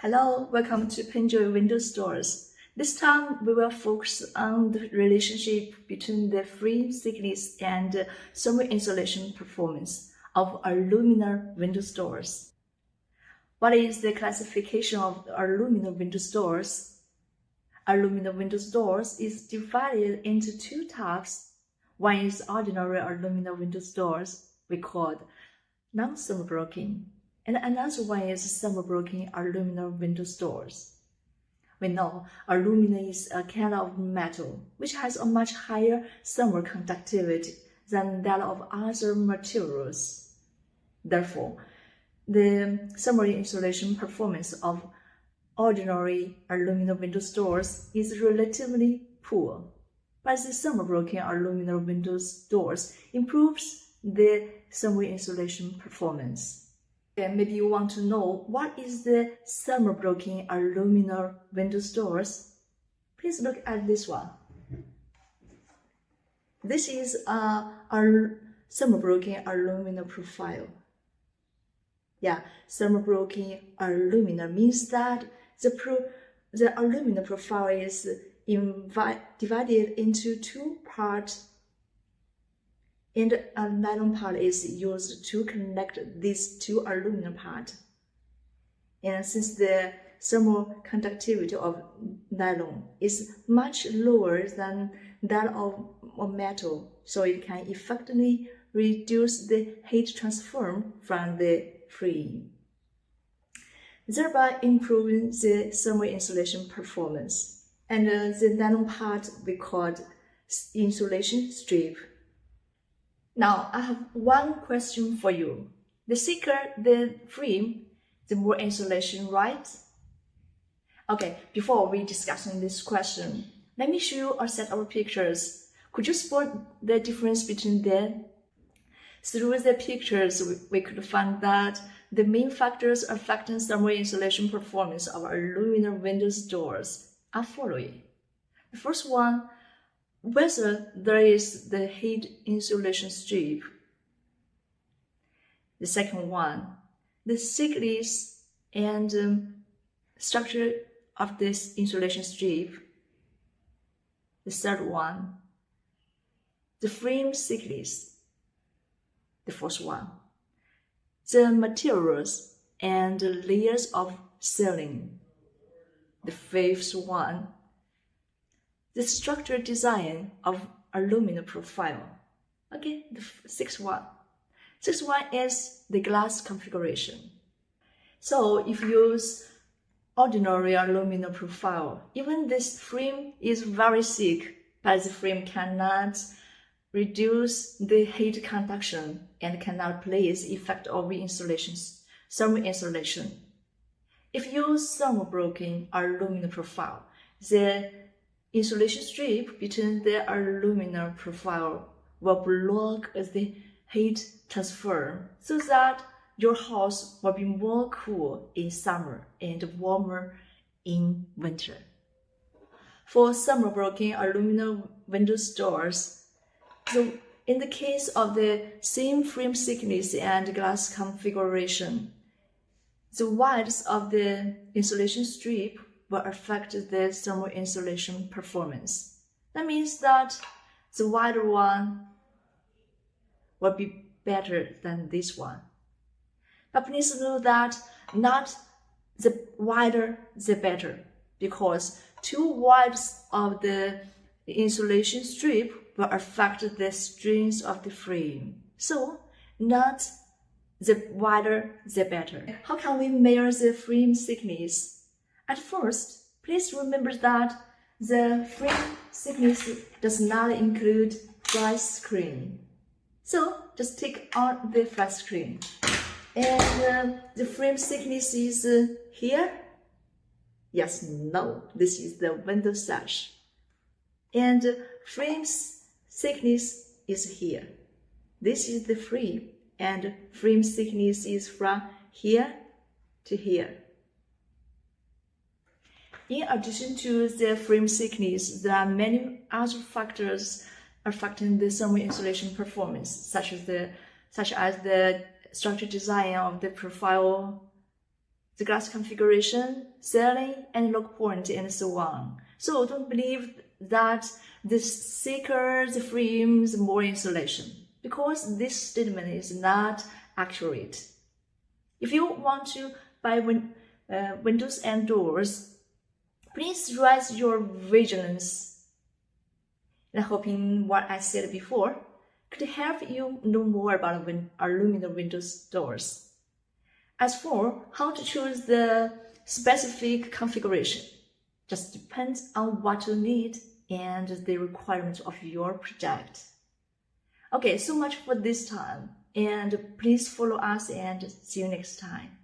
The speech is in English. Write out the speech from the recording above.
Hello, welcome to Penjoy Window Stores. This time we will focus on the relationship between the frame thickness and thermal insulation performance of aluminum window doors. What is the classification of aluminum window doors? Aluminum window doors is divided into two types. One is ordinary aluminum window doors, we call non-thermal broken, and another one is thermal broken aluminum window doors. We know aluminum is a kind of metal which has a much higher thermal conductivity than that of other materials. Therefore, the thermal insulation performance of ordinary aluminum window doors is relatively poor, but the thermal broken aluminum window doors improves the thermal insulation performance. And maybe you want to know what is the thermal broken aluminum window doors. Please look at this one. This is a thermal broken aluminum profile. Thermal broken aluminum means that the aluminum profile is divided into two parts, and a nylon part is used to connect these two aluminum parts. And since the thermal conductivity of nylon is much lower than that of metal, so it can effectively reduce the heat transfer from the frame, thereby improving the thermal insulation performance. And the nylon part we call insulation strip. Now, I have one question for you. The thicker the frame, the more insulation, right? Okay, before we discuss this question, let me show you a set of pictures. Could you spot the difference between them? Through the pictures, we could find that the main factors affecting thermal insulation performance of aluminum window doors are following. The first one, whether there is the heat insulation strip. The second one, the thickness and structure of this insulation strip. The third one, the frame thickness. The fourth one, the materials and layers of sealing. The fifth one, the structural design of aluminum profile. Okay, the sixth one. Sixth one is the glass configuration. So if you use ordinary aluminum profile, even this frame is very thick, but the frame cannot reduce the heat conduction and cannot place effect of thermal insulation. If you use thermal broken aluminum profile, the insulation strip between the aluminum profile will block the heat transfer so that your house will be more cool in summer and warmer in winter. For thermal broken aluminum window doors, so in the case of the same frame thickness and glass configuration, the width of the insulation strip will affect the thermal insulation performance. That means that the wider one will be better than this one. But please know that not the wider the better, because too wide of the insulation strip will affect the strength of the frame. So not the wider the better. How can we measure the frame thickness? At first, please remember that the frame thickness does not include flat screen. So just take out the flat screen. And the frame thickness is here. Yes, no, this is the window sash. And frame thickness is here. This is the frame, and frame thickness is from here to here. In addition to the frame thickness, there are many other factors affecting the thermal insulation performance, such as the structure design of the profile, the glass configuration, sealing, and lock point, and so on. So don't believe that the thicker the frame, the more insulation, because this statement is not accurate. If you want to buy windows and doors, please raise your vigilance. And hoping what I said before could help you know more about aluminum windows doors. As for how to choose the specific configuration, just depends on what you need and the requirements of your project. Okay, so much for this time, and please follow us and see you next time.